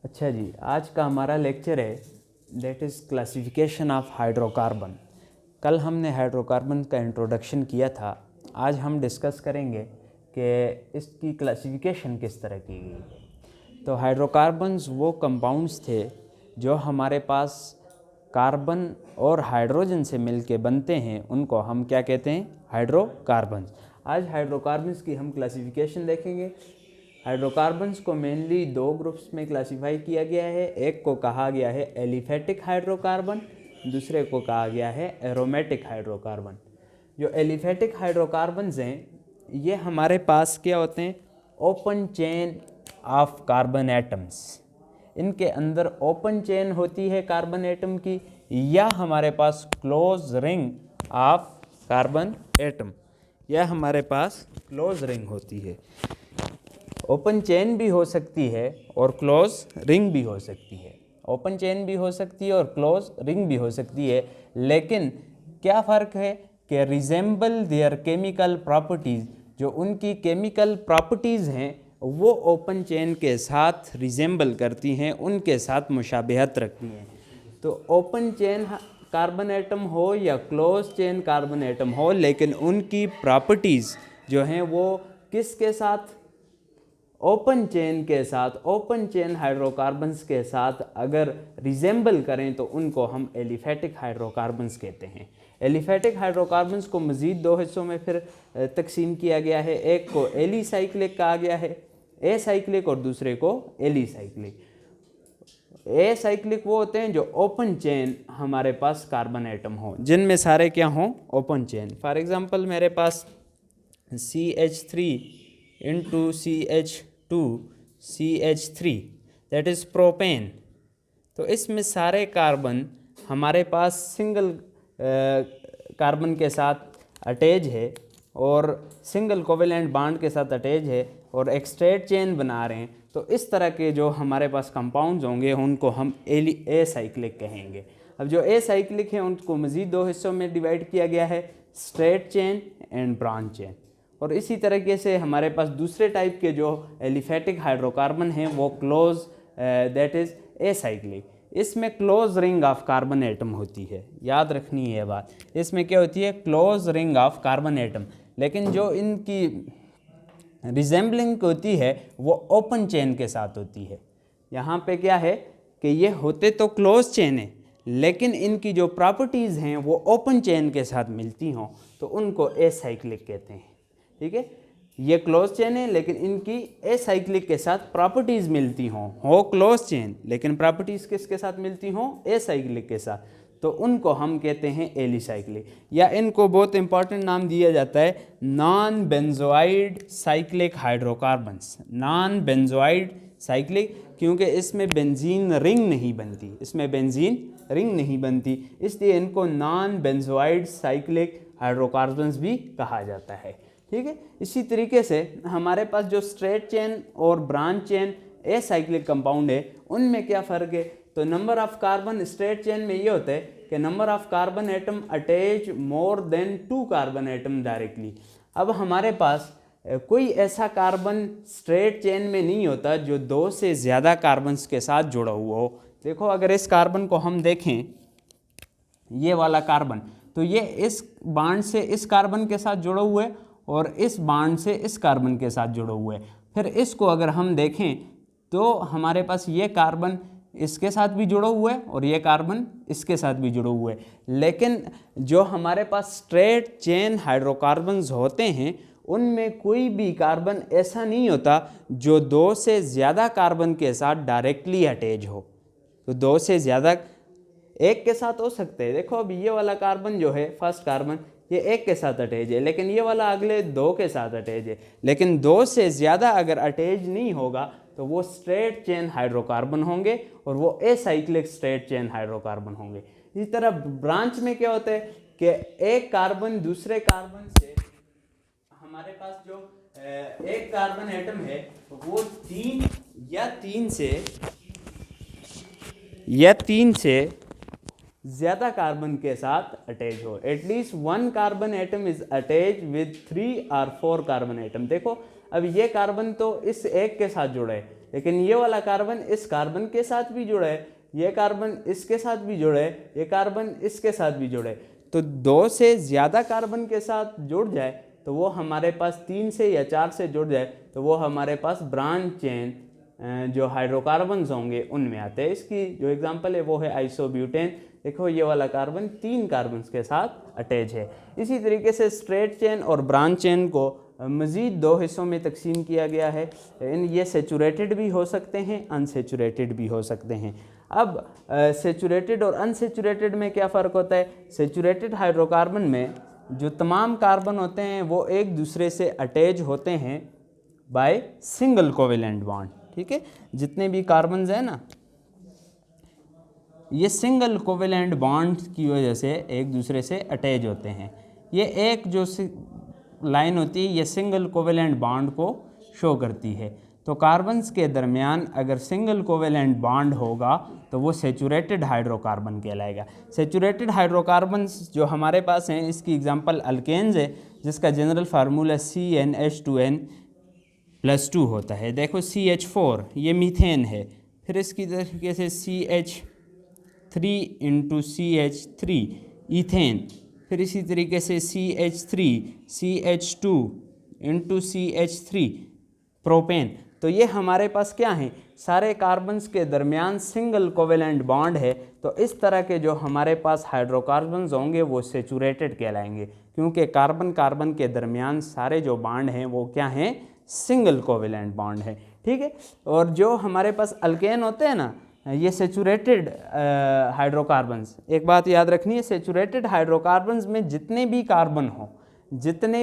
अच्छा जी, आज का हमारा लेक्चर है that is classification of hydrocarbon. कल हमने हाइड्रोकार्बन का इंट्रोडक्शन किया था। आज हम डिस्कस करेंगे कि इसकी क्लासिफिकेशन किस तरह की गई। तो हाइड्रोकार्बन्स वो कंपाउंड्स थे जो हमारे पास कार्बन और हाइड्रोजन से मिलके बनते हैं, उनको हम क्या कहते हैं? हाइड्रोकार्बन्स। आज हाइड्रोकार्बन्स की हम क्लासिफिकेशन देखेंगे। हाइड्रोकार्बन्स को मेनली दो ग्रुप्स में क्लासिफाई किया गया है। एक को कहा गया है एलिफेटिक हाइड्रोकार्बन, दूसरे को कहा गया है एरोमेटिक हाइड्रोकार्बन। जो एलिफेटिक हाइड्रोकार्बन्स हैं, ये हमारे पास क्या होते हैं? Open chain of carbon atoms. इनके अंदर ओपन चेन होती है कार्बन एटम की, या हमारे पास close ring of carbon atom, यह हमारे पास क्लोज रिंग होती है। ओपन चेन भी हो सकती है और क्लोज रिंग भी हो सकती है। ओपन चेन भी हो सकती है और क्लोज रिंग भी हो सकती है, लेकिन क्या फ़र्क है कि रिजेंबल देयर केमिकल प्रॉपर्टीज़, जो उनकी केमिकल प्रॉपर्टीज़ हैं वो ओपन चेन के साथ रिजेंबल करती हैं, उनके साथ मुशाबहत रखती हैं। तो ओपन चेन कार्बन एटम हो या क्लोज चेन कार्बन एटम हो, लेकिन उनकी प्रॉपर्टीज़ जो हैं वो किसके साथ? ओपन चेन के साथ, ओपन चेन हाइड्रोकार्बन्स के साथ अगर रिजेंबल करें तो उनको हम एलिफेटिक हाइड्रोकार्बन्स कहते हैं। एलिफेटिक हाइड्रोकार्बन्स को मज़ीद दो हिस्सों में फिर तकसीम किया गया है। एक को एलिसाइक्लिक कहा गया है, ए साइक्लिक, और दूसरे को एलिसाइक्लिक। ए साइक्लिक वो होते हैं जो ओपन चेन हमारे पास कार्बन एटम हो, जिनमें सारे क्या हों? Open chain. फॉर एग्ज़ाम्पल मेरे पास CH3 into CH2 CH3 that is propane. तो इसमें सारे कार्बन हमारे पास सिंगल कार्बन के साथ अटैच है और सिंगल कोवेलेंट बॉन्ड के साथ अटैच है और एक स्ट्रेट चेन बना रहे हैं। तो इस तरह के जो हमारे पास कंपाउंड्स होंगे उनको हम ए साइक्लिक कहेंगे। अब जो ए साइक्लिक है उनको मज़ीद दो हिस्सों में डिवाइड किया गया है, straight chain and branch chain. और इसी तरीके से हमारे पास दूसरे टाइप के जो एलिफेटिक हाइड्रोकार्बन हैं वो क्लोज दैट इज़ एसाइक्लिक। इसमें close ring of carbon atom होती है, याद रखनी है बात। इसमें क्या होती है? Close ring of carbon atom. लेकिन जो इनकी रिजेंबलिंग होती है वो ओपन चेन के साथ होती है। यहाँ पे क्या है कि ये होते तो क्लोज चेन है, लेकिन इनकी जो प्रॉपर्टीज़ हैं वो ओपन चेन के साथ मिलती हों तो उनको एसाइक्लिक कहते हैं। ठीक है, ये क्लोज चेन है लेकिन इनकी एसाइक्लिक के साथ प्रॉपर्टीज़ मिलती हों, हो क्लोज चेन लेकिन प्रॉपर्टीज़ किसके साथ मिलती हों? एसाइक्लिक के साथ, तो उनको हम कहते हैं एलिसाइक्लिक। या इनको बहुत इंपॉर्टेंट नाम दिया जाता है non benzoid cyclic hydrocarbons. Non benzoid cyclic, क्योंकि इसमें बेंजीन रिंग नहीं बनती, इसमें बेंजीन रिंग नहीं बनती, इसलिए इनको नॉन बेंजोइड साइक्लिक हाइड्रोकार्बन्स भी कहा जाता है। ठीक है, इसी तरीके से हमारे पास जो स्ट्रेट चेन और branch chain a cyclic compound है उनमें क्या फ़र्क है? तो number of carbon straight chain में ये होता है कि number of carbon atom attach more than 2 carbon atom directly. अब हमारे पास कोई ऐसा कार्बन स्ट्रेट चेन में नहीं होता जो 2 से ज़्यादा कार्बन्स के साथ जुड़ा हुआ हो। देखो, अगर इस कार्बन को हम देखें, ये वाला कार्बन, तो ये इस बॉन्ड से इस कार्बन के साथ जुड़ा हुआ है और इस बॉन्ड से इस कार्बन के साथ जुड़ा हुआ है। फिर इसको अगर हम देखें तो हमारे पास ये कार्बन इसके साथ भी जुड़ा हुआ है और ये कार्बन इसके साथ भी जुड़ा हुआ है। लेकिन जो हमारे पास स्ट्रेट चेन हाइड्रोकार्बन्स होते हैं उनमें कोई भी कार्बन ऐसा नहीं होता जो 2 से ज़्यादा कार्बन के साथ डायरेक्टली अटैच हो। तो 2 से ज़्यादा एक के साथ हो सकते हैं। देखो, अब ये वाला कार्बन जो है, फर्स्ट कार्बन, ये एक के साथ अटैच है, लेकिन ये वाला अगले 2 के साथ अटैच है। लेकिन 2 से ज़्यादा अगर अटैच नहीं होगा तो वो स्ट्रेट चेन हाइड्रोकार्बन होंगे और वो एसाइक्लिक स्ट्रेट चेन हाइड्रोकार्बन होंगे। इसी तरह ब्रांच में क्या होता है कि एक कार्बन दूसरे कार्बन से, हमारे पास जो एक कार्बन एटम है वो 3 से ज़्यादा कार्बन के साथ अटैच हो। At least 1 carbon atom is attach with 3 और 4 कार्बन एटम। देखो, अब ये कार्बन तो इस एक के साथ जुड़ा है, लेकिन ये वाला कार्बन इस कार्बन के साथ भी जुड़ा है, ये कार्बन इसके साथ भी जुड़ा है, ये कार्बन इसके साथ भी जुड़ा है। तो 2 से ज़्यादा कार्बन के साथ जुड़ जाए तो वो हमारे पास 3 से या 4 से जुड़ जाए तो वो हमारे पास ब्रांच चेन जो हाइड्रोकार्बन्स होंगे उनमें आते हैं। इसकी जो एग्जांपल है वो है आइसोब्यूटेन। देखो ये वाला कार्बन 3 कार्बन्स के साथ अटैच है। इसी तरीके से स्ट्रेट चेन और ब्रांच चेन को मज़ीद 2 हिस्सों में तकसीम किया गया है। ये सेचुरेटेड भी हो सकते हैं, अनसेचुरेटेड भी हो सकते हैं। अब सेचुरेटेड और अनसेचुरेटेड में क्या फ़र्क होता है? सेचुरेटेड हाइड्रोकार्बन में जो तमाम कार्बन होते हैं वो एक दूसरे से अटैच होते हैं बाय सिंगल कोवेलेंट बॉन्ड। ठीक है, जितने भी कार्बन्स हैं ना, ये सिंगल कोवेलेंट बॉन्ड की वजह से एक दूसरे से अटैच होते हैं। ये एक जो लाइन होती है ये सिंगल कोवेलेंट बॉन्ड को शो करती है। तो कार्बन्स के दरमियान अगर सिंगल कोवेलेंट बॉन्ड होगा तो वो सेचुरेटेड हाइड्रोकार्बन कहलाएगा। सेचुरेटेड हाइड्रोकार्बन्स जो हमारे पास हैं, इसकी एग्जांपल अल्केन्स है, जिसका जनरल फार्मूला CnH2n+2 होता है। देखो CH4 ये मीथेन है, फिर इसकी तरीके से CH3 × CH3 ईथेन, फिर इसी तरीके से CH3 CH2 × CH3 प्रोपेन। तो ये हमारे पास क्या है? सारे कार्बन्स के दरमियान सिंगल कोवेलेंट बॉन्ड है। तो इस तरह के जो हमारे पास हाइड्रोकार्बन्स होंगे वो सेचुरेटेड कहलाएंगे, क्योंकि कार्बन कार्बन के दरमियान सारे जो बॉन्ड हैं वो क्या हैं? सिंगल कोवेलेंट बॉन्ड है। ठीक है, और जो हमारे पास अल्केन होते हैं ना, ये सेचुरेटेड हाइड्रोकार्बन्स, एक बात याद रखनी है, सेचुरेटेड हाइड्रोकार्बन्स में जितने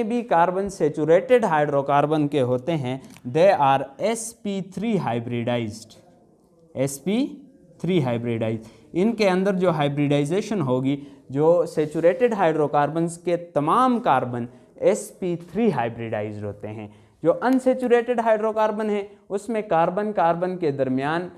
भी कार्बन सेचुरेटेड हाइड्रोकार्बन के होते हैं they are sp3 hybridised. sp3 hybridise, इनके अंदर जो हाइब्रिडाइजेशन होगी, जो सेचुरेटेड हाइड्रोकार्बन्स के तमाम कार्बन sp3 हाइब्रिडाइज्ड होते हैं। जो अनसेचुरेटेड हाइड्रोकार्बन है उसमें कार्बन कार्बन के दरमियान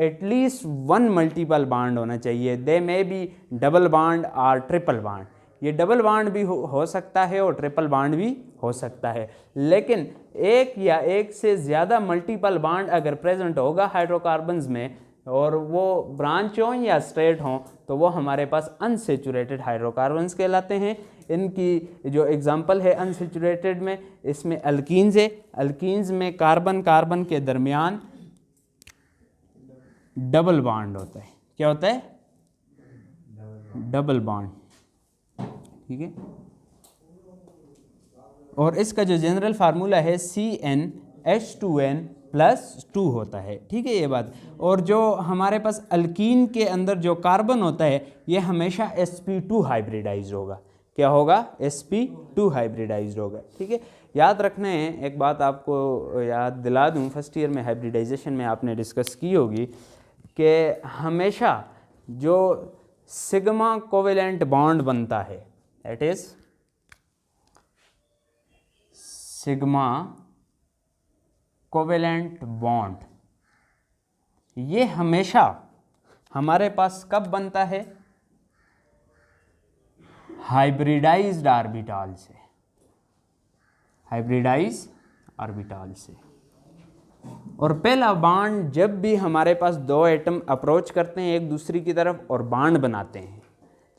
एटलीस्ट 1 मल्टीपल बॉन्ड होना चाहिए। दे मे बी डबल बॉन्ड और ट्रिपल बॉन्ड। ये डबल बॉन्ड भी हो सकता है और ट्रिपल बॉन्ड भी हो सकता है, लेकिन एक या एक से ज़्यादा मल्टीपल बॉन्ड अगर प्रेजेंट होगा हाइड्रोकार्बन्स में और वो ब्रांच हों या स्ट्रेट हों तो वो हमारे पास अनसेचुरेटेड हाइड्रोकार्बन्स कहलाते हैं। इनकी जो एग्जांपल है अनसेचुरेटेड में, इसमें अल्कीन्स है। अल्कीन्स में कार्बन कार्बन के दरमियान डबल बॉन्ड होता है। क्या होता है? Double bond. ठीक है, और इसका जो जनरल फार्मूला है CnH2n+2 होता है। ठीक है ये बात। और जो हमारे पास अल्कीन के अंदर जो कार्बन होता है ये हमेशा sp2 हाइब्रिडाइज्ड होगा। क्या होगा? sp2 हाइब्रिडाइज्ड होगा। ठीक है, याद रखना है, एक बात आपको याद दिला दूं, फर्स्ट ईयर में हाइब्रिडाइजेशन में आपने डिस्कस की होगी कि हमेशा जो सिग्मा कोवेलेंट बॉन्ड बनता है, that is sigma covalent bond, ये हमेशा हमारे पास कब बनता है? हाइब्रिडाइज्ड ऑर्बिटल से। हाइब्रिडाइज्ड ऑर्बिटल से। और पहला बॉन्ड जब भी हमारे पास 2 एटम अप्रोच करते हैं एक दूसरे की तरफ और बॉन्ड बनाते हैं,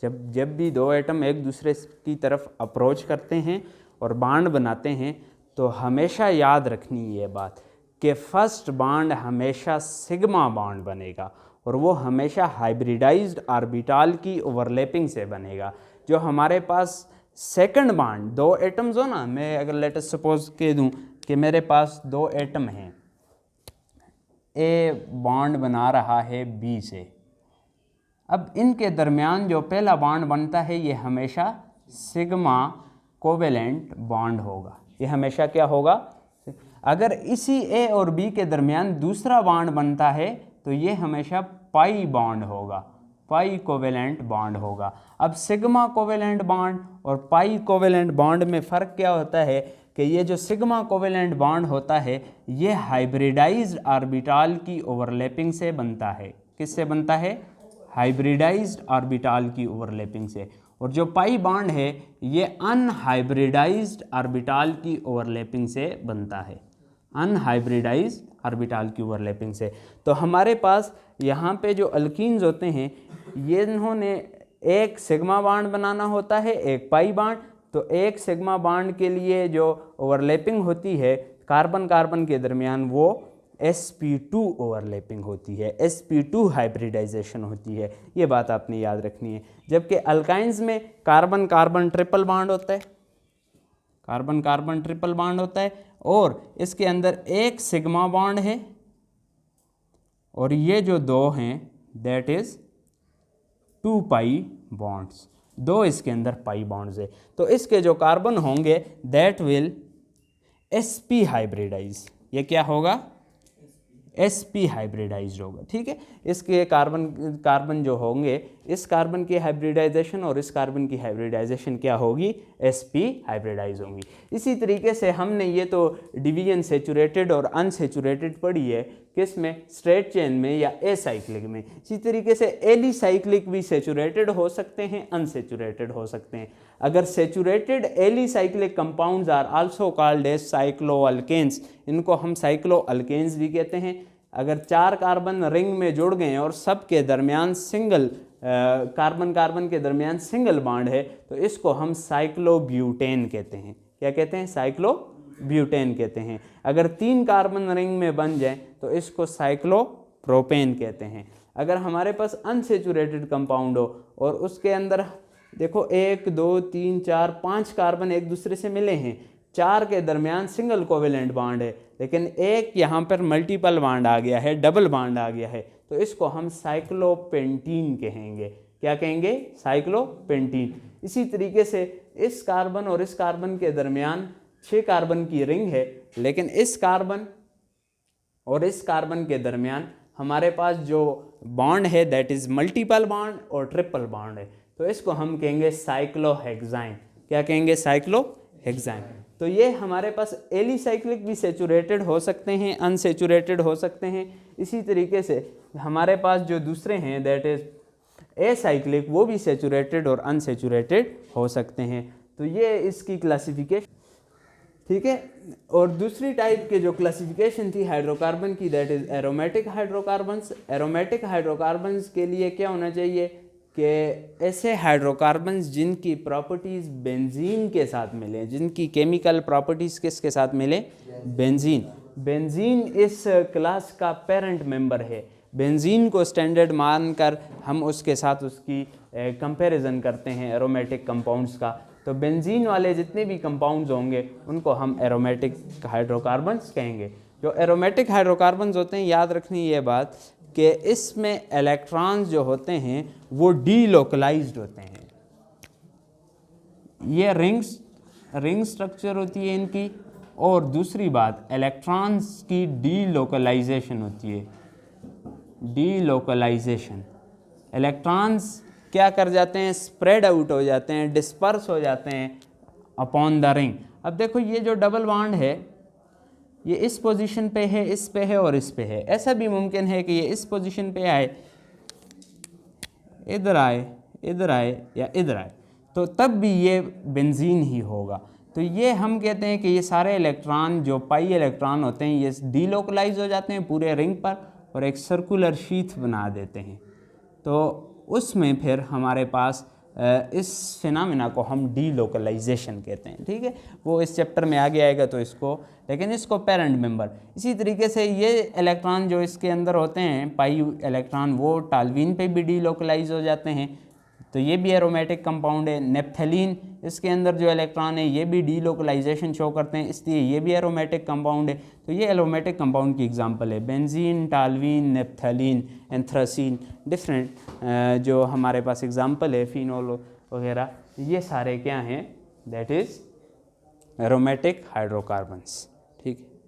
जब भी 2 एटम एक दूसरे की तरफ अप्रोच करते हैं और बॉन्ड बनाते हैं, तो हमेशा याद रखनी ये बात कि फर्स्ट बॉन्ड हमेशा सिग्मा बॉन्ड बनेगा और वो हमेशा हाइब्रिडाइज्ड ऑर्बिटल की ओवरलैपिंग से बनेगा। जो हमारे पास सेकंड बॉन्ड 2 एटम्स हो ना, मैं अगर लेटेस्ट सपोज कह दूं कि मेरे पास 2 एटम हैं, ए बॉन्ड बना रहा है बी से, अब इनके दरमियान जो पहला बॉन्ड बनता है ये हमेशा सिग्मा कोवेलेंट बॉन्ड होगा। ये हमेशा क्या होगा? अगर इसी ए और बी के दरमियान दूसरा बॉन्ड बनता है तो ये हमेशा पाई बॉन्ड होगा, पाई कोवेलेंट बॉन्ड होगा। अब सिग्मा कोवेलेंट बॉन्ड और पाई कोवेलेंट बॉन्ड में फ़र्क क्या होता है कि ये जो सिग्मा कोवेलेंट बॉन्ड होता है ये हाइब्रिडाइज्ड ऑर्बिटल की ओवरलैपिंग से बनता है। किससे बनता है? हाइब्रिडाइज्ड ऑर्बिटल की ओवरलैपिंग से। और जो पाई बॉन्ड है ये अनहाइब्रिडाइज्ड ऑर्बिटल की ओवरलैपिंग से बनता है। अनहाइब्रिडाइज ऑर्बिटल की ओवरलैपिंग से। तो हमारे पास यहाँ पे जो अल्कीन्स होते हैं ये इन्होंने एक सिग्मा बॉन्ड बनाना होता है, एक पाई बॉन्ड। तो एक सिग्मा बॉन्ड के लिए जो ओवरलैपिंग होती है कार्बन कार्बन के दरमियान वो sp2 ओवरलैपिंग होती है, sp2 हाइब्रिडाइजेशन होती है। ये बात आपने याद रखनी है। जबकि अल्काइंस में कार्बन कार्बन ट्रिपल बॉन्ड होता है, कार्बन कार्बन ट्रिपल बॉन्ड होता है और इसके अंदर एक सिग्मा बॉन्ड है और ये जो दो हैं दैट इज 2 पाई बॉन्ड्स, दो इसके अंदर पाई बॉन्ड्स है। तो इसके जो कार्बन होंगे दैट विल sp हाइब्रिडाइज, ये क्या होगा sp हाइब्रिडाइज होगा। ठीक है, इसके कार्बन जो होंगे, इस कार्बन की हाइब्रिडाइजेशन और इस कार्बन की हाइब्रिडाइजेशन क्या होगी, sp हाइब्रिडाइज होंगी। इसी तरीके से हमने ये तो डिवीजन सेचुरेटेड और अनसेचुरेटेड पढ़ी है, किस में, स्ट्रेट चेन में या एसाइक्लिक में। इसी तरीके से एलिसाइक्लिक भी सेचुरेटेड हो सकते हैं, अनसेचुरेटेड हो सकते हैं। अगर saturated alicyclic compounds are also called as cycloalkanes, इनको हम साइक्लोअल्केन्स भी कहते हैं। अगर 4 कार्बन रिंग में जुड़ गए और सब के दरमियान सिंगल कार्बन कार्बन के दरमियान सिंगल बॉन्ड है तो इसको हम साइक्लोब्यूटेन कहते हैं। क्या कहते हैं, साइक्लोब्यूटेन कहते हैं। अगर 3 कार्बन रिंग में बन जाए तो इसको साइक्लोप्रोपेन कहते हैं। अगर हमारे पास अनसेचुरेटेड कंपाउंड हो और उसके अंदर देखो 1 2 3 4 5 कार्बन एक दूसरे से मिले हैं, 4 के दरमियान सिंगल कोवेलेंट बॉन्ड है, लेकिन एक यहाँ पर मल्टीपल बॉन्ड आ गया है, डबल बॉन्ड आ गया है, तो इसको हम साइक्लोपेंटीन कहेंगे। क्या कहेंगे, साइक्लोपेंटीन। इसी तरीके से इस कार्बन और इस कार्बन के दरमियान 6 कार्बन की रिंग है, लेकिन इस कार्बन और इस कार्बन के दरमियान हमारे पास जो बॉन्ड है दैट इज मल्टीपल बॉन्ड और ट्रिपल बॉन्ड है, तो इसको हम कहेंगे साइक्लोहेक्साइन। क्या कहेंगे, साइक्लोहेक्साइन। तो ये हमारे पास एलिसाइक्लिक भी सेचुरेटेड हो सकते हैं, अनसेचुरेटेड हो सकते हैं। इसी तरीके से हमारे पास जो दूसरे हैं दैट इज एसाइक्लिक, वो भी सेचुरेटेड और अनसेचुरेटेड हो सकते हैं। तो ये इसकी क्लासिफिकेशन, ठीक है। और दूसरी टाइप के जो क्लासिफिकेशन थी हाइड्रोकार्बन की that is aromatic hydrocarbons. Aromatic hydrocarbons के लिए क्या होना चाहिए कि ऐसे हाइड्रोकार्बन्स जिनकी प्रॉपर्टीज़ बेंजीन के साथ मिले, जिनकी केमिकल प्रॉपर्टीज़ किसके साथ मिले, बेंजीन। बेंजीन इस क्लास का पेरेंट मेंबर है। बेंजीन को स्टैंडर्ड मानकर हम उसके साथ उसकी कंपैरिजन करते हैं एरोमेटिक कंपाउंड्स का। तो बेंजीन वाले जितने भी कंपाउंड्स होंगे उनको हम एरोमेटिक हाइड्रोकार्बन्स कहेंगे। जो एरोमेटिक हाइड्रोकार्बन्स होते हैं, याद रखनी ये बात कि इसमें इलेक्ट्रॉन्स जो होते हैं वो डीलोकलाइज्ड होते हैं। ये रिंग स्ट्रक्चर होती है इनकी, और दूसरी बात इलेक्ट्रॉन्स की डीलोकलाइजेशन होती है। डीलोकलाइजेशन, इलेक्ट्रॉन्स क्या कर जाते हैं, स्प्रेड आउट हो जाते हैं, डिस्पर्स हो जाते हैं अपॉन द रिंग। अब देखो ये जो डबल बॉन्ड है ये इस पोजीशन पे है, इस पे है और इस पे है। ऐसा भी मुमकिन है कि ये इस पोजीशन पे आए, इधर आए, इधर आए या इधर आए, तो तब भी ये बेंजीन ही होगा। तो ये हम कहते हैं कि ये सारे इलेक्ट्रॉन जो पाई इलेक्ट्रॉन होते हैं ये डीलोकलाइज हो जाते हैं पूरे रिंग पर और एक सर्कुलर शीथ बना देते हैं। तो उसमें फिर हमारे पास इस फिनोमेना को हम डीलोकलाइजेशन कहते हैं। ठीक है, वो इस चैप्टर में आगे आएगा तो इसको, लेकिन इसको पेरेंट मेंबर। इसी तरीके से ये इलेक्ट्रॉन जो इसके अंदर होते हैं पाई इलेक्ट्रॉन, वो टालवीन पे भी डीलोकलाइज हो जाते हैं। तो ये भी एरोमेटिक कंपाउंड है। नेप्थलीन, इसके अंदर जो इलेक्ट्रॉन है ये भी डीलोकलाइजेशन शो करते हैं, इसलिए ये भी एरोमेटिक कंपाउंड है। तो ये एरोमेटिक कंपाउंड की एग्जांपल है, बेंजीन, टालवीन, नेप्थलीन, एंथ्रासीन, डिफरेंट जो हमारे पास एग्जांपल है, फिनोल वगैरह, ये सारे क्या हैं, दैट इज़ एरोमेटिक हाइड्रोकार्बन्स। ठीक है।